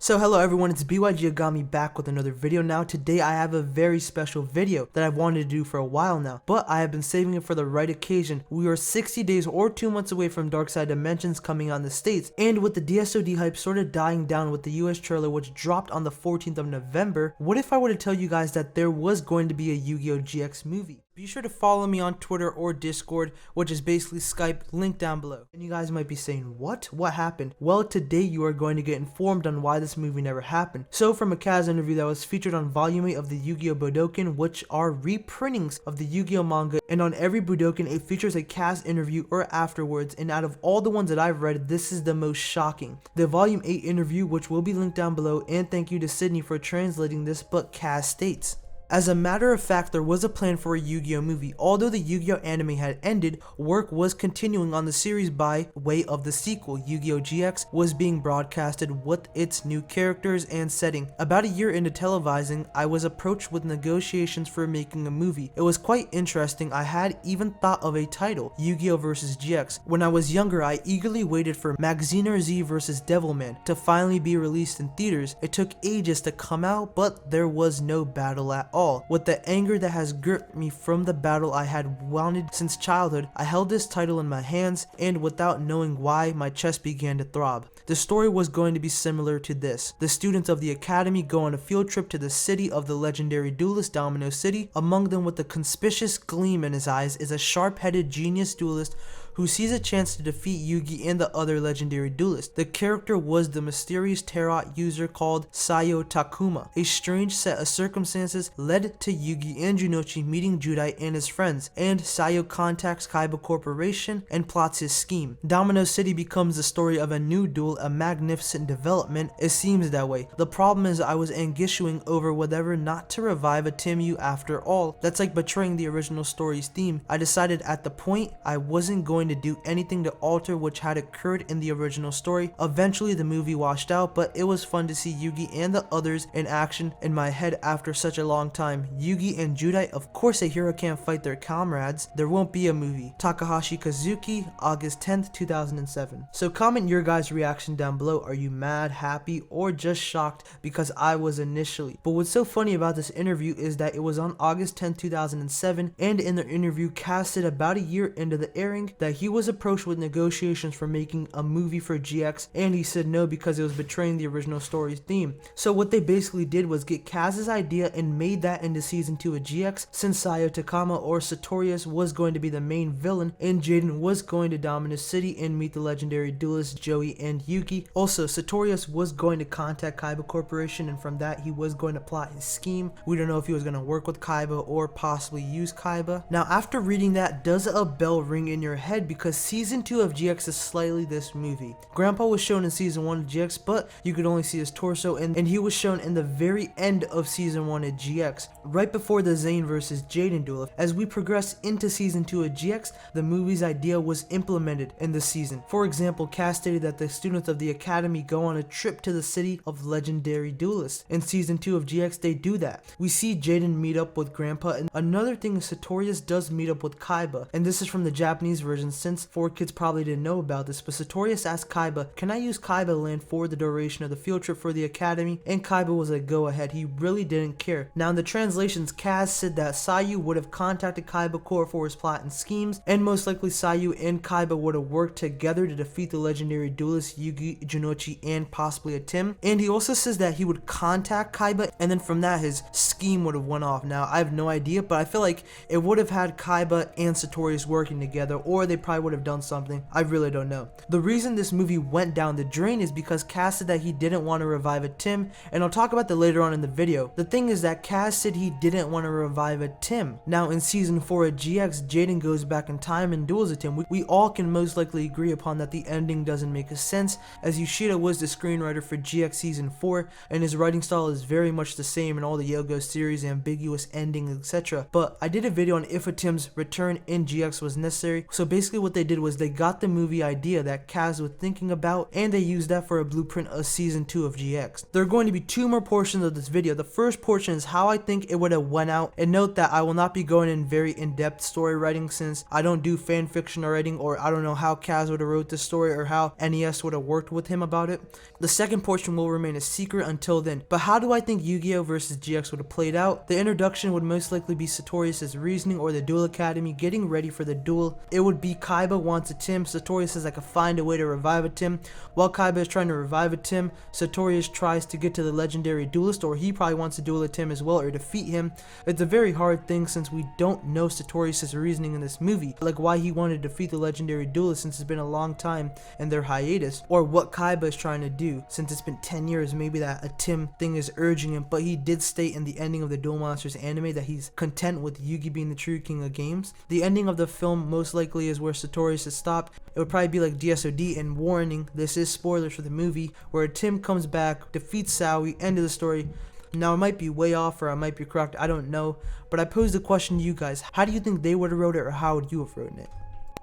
So hello everyone, it's yugioh back with another video. Now today I have a very special video that I've wanted to do for a while now, but I have been saving it for the right occasion. We are 60 days or 2 months away from Dark Side Dimensions coming out in the States, and with the DSOD hype sort of dying down with the US trailer which dropped on the 14th of November, what if I were to tell you guys that there was going to be a Yu-Gi-Oh! GX movie? Be sure to follow me on Twitter or Discord, which is basically Skype, link down below. And you guys might be saying, what? What happened? Well, today you are going to get informed on why this movie never happened. So from a Kaz interview that was featured on Volume 8 of the Yu-Gi-Oh! Budokan, which are reprintings of the Yu-Gi-Oh! Manga, and on every Budokan it features a Kaz interview or afterwards, and out of all the ones that I've read, this is the most shocking. The Volume 8 interview, which will be linked down below, and thank you to Sydney for translating this, but Kaz states, as a matter of fact, there was a plan for a Yu-Gi-Oh! Movie. Although the Yu-Gi-Oh! Anime had ended, work was continuing on the series by way of the sequel. Yu-Gi-Oh! GX was being broadcasted with its new characters and setting. About a year into televising, I was approached with negotiations for making a movie. It was quite interesting. I had even thought of a title, Yu-Gi-Oh! vs. GX. When I was younger, I eagerly waited for Magaziner Z vs. Devilman to finally be released in theaters. It took ages to come out, but there was no battle at all. With the anger that has gripped me from the battle I had wanted since childhood, I held this title in my hands, and without knowing why, my chest began to throb. The story was going to be similar to this. The students of the academy go on a field trip to the city of the legendary duelist Domino City. Among them, with a conspicuous gleam in his eyes, is a sharp-headed genius duelist who sees a chance to defeat Yugi and the other legendary duelist. The character was the mysterious tarot user called Sayo Takuma. A strange set of circumstances led to Yugi and Junochi meeting Judai and his friends, and Sayo contacts Kaiba Corporation and plots his scheme. Domino City becomes the story of a new duel, a magnificent development. It seems that way. The problem is I was anguishing over whether not to revive Atem after all. That's like betraying the original story's theme. I decided at the point I wasn't going to do anything to alter which had occurred in the original story. Eventually the movie washed out, but it was fun to see Yugi and the others in action in my head after such a long time. Yugi and Judai, of course a hero can't fight their comrades. There won't be a movie. Takahashi Kazuki, August 10th, 2007. So comment your guys' reaction down below. Are you mad, happy, or just shocked? Because I was initially. But what's so funny about this interview is that it was on August 10th, 2007, and in the interview casted about a year into the airing that he was approached with negotiations for making a movie for GX, and he said no because it was betraying the original story's theme. So what they basically did was get Kaz's idea and made that into season 2 of GX, since Sayo Takama or Sartorius was going to be the main villain, and Jaden was going to Domino City and meet the legendary duelists Joey and Yugi. Also, Sartorius was going to contact Kaiba Corporation, and from that he was going to plot his scheme. We don't know if he was going to work with Kaiba or possibly use Kaiba. Now after reading that, does a bell ring in your head? Because season 2 of GX is slightly this movie. Grandpa was shown in season 1 of GX, but you could only see his torso, and he was shown in the very end of season 1 of GX, right before the Zane vs. Jaden duel. As we progress into season 2 of GX, the movie's idea was implemented in the season. For example, Kaz stated that the students of the academy go on a trip to the city of legendary duelists. In season 2 of GX, they do that. We see Jaden meet up with Grandpa, and another thing is Sartorius does meet up with Kaiba, and this is from the Japanese version, since 4Kids probably didn't know about this, but Sartorius asked Kaiba, can I use Kaiba land for the duration of the field trip for the academy? And Kaiba was like, go ahead. He really didn't care. Now in the translations, Kaz said that Sayu would have contacted Kaiba Corp for his plot and schemes, and most likely Sayu and Kaiba would have worked together to defeat the legendary duelists Yugi, Junochi, and possibly Atem. And he also says that he would contact Kaiba, and then from that his scheme would have went off. Now I have no idea, but I feel like it would have had Kaiba and Sartorius working together, or they probably would have done something. I really don't know. The reason this movie went down the drain is because Kaz said that he didn't want to revive Atem, and I'll talk about that later on in the video. The thing is that Kaz said he didn't want to revive Atem. Now in season 4 of GX, Jaden goes back in time and duels Atem. We all can most likely agree upon that the ending doesn't make sense, as Yoshida was the screenwriter for GX season 4, and his writing style is very much the same in all the Yugioh series, ambiguous endings, etc. But I did a video on if Atem's return in GX was necessary, so basically basically what they did was they got the movie idea that Kaz was thinking about, and they used that for a blueprint of season 2 of GX. There are going to be 2 more portions of this video. The first portion is how I think it would have went out, and note that I will not be going in very in-depth story writing since I don't do fan fiction or writing, or I don't know how Kaz would have wrote this story or how NES would have worked with him about it. The second portion will remain a secret until then. But how do I think Yu-Gi-Oh versus GX would have played out? The introduction would most likely be Sartorius' reasoning or the Duel Academy getting ready for the duel. It would be Kaiba wants Atem, Sartorius says I could find a way to revive Atem. While Kaiba is trying to revive Atem, Sartorius tries to get to the legendary duelist, or he probably wants to duel Atem as well or defeat him. It's a very hard thing since we don't know Sartorius' reasoning in this movie, like why he wanted to defeat the legendary duelist since it's been a long time in their hiatus, or what Kaiba is trying to do since it's been 10 years. Maybe that Atem thing is urging him, but he did state in the ending of the Duel Monsters anime that he's content with Yugi being the true king of games. The ending of the film most likely is where Sartorius is stopped. It would probably be like DSOD, and warning, this is spoilers for the movie, where Atem comes back, defeats Sawi, end of the story. Now, I might be way off or I might be correct, I don't know, but I posed the question to you guys. How do you think they would have wrote it, or how would you have written it?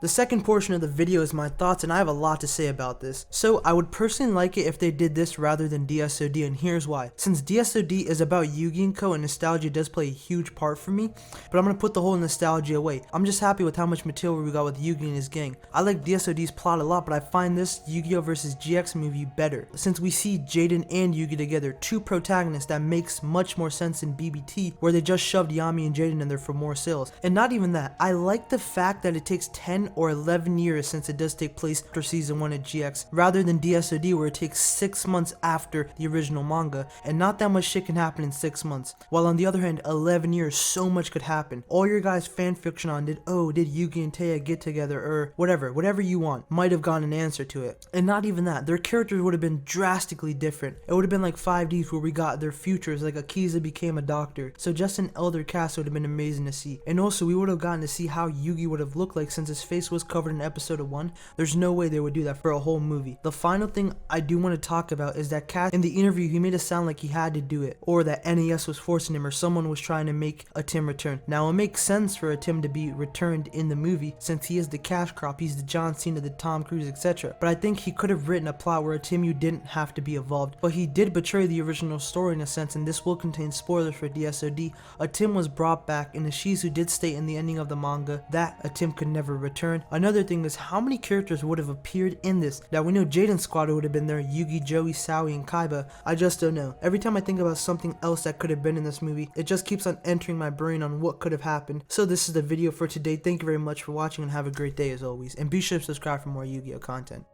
The second portion of the video is my thoughts, and I have a lot to say about this. So I would personally like it if they did this rather than DSOD, and here's why. Since DSOD is about Yugi and Co, and nostalgia does play a huge part for me, but I'm going to put the whole nostalgia away. I'm just happy with how much material we got with Yugi and his gang. I like DSOD's plot a lot, but I find this Yu-Gi-Oh vs GX movie better, since we see Jaden and Yugi together, 2 protagonists that makes much more sense in BBT, where they just shoved Yami and Jaden in there for more sales. And not even that, I like the fact that it takes 10 or 11 years since it does take place after season 1 at GX, rather than DSOD where it takes 6 months after the original manga, and not that much shit can happen in 6 months. While on the other hand, 11 years, so much could happen. All your guys fanfiction on did Yugi and Taya get together, or whatever you want, might have gotten an answer to it. And not even that, their characters would have been drastically different. It would have been like 5Ds where we got their futures, like Akiza became a doctor. So just an elder cast would have been amazing to see. And also we would have gotten to see how Yugi would have looked like since his face was covered in episode 1. There's no way they would do that for a whole movie. The final thing I do want to talk about is that Cat in the interview, he made it sound like he had to do it, or that NES was forcing him, or someone was trying to make Atem return. Now it makes sense for Atem to be returned in the movie since he is the cash crop, he's the John Cena, the Tom Cruise, etc. But I think he could have written a plot where Atem didn't have to be evolved, but he did betray the original story in a sense, and this will contain spoilers for DSOD. Atem was brought back, and Ishizu did state in the ending of the manga that Atem could never return. Another thing is how many characters would have appeared in this. Now we know Jaden's squad would have been there, Yugi, Joey, Sawi, and Kaiba. I just don't know. Every time I think about something else that could have been in this movie, it just keeps on entering my brain on what could have happened. So this is the video for today. Thank you very much for watching, and have a great day as always. And be sure to subscribe for more Yu-Gi-Oh content.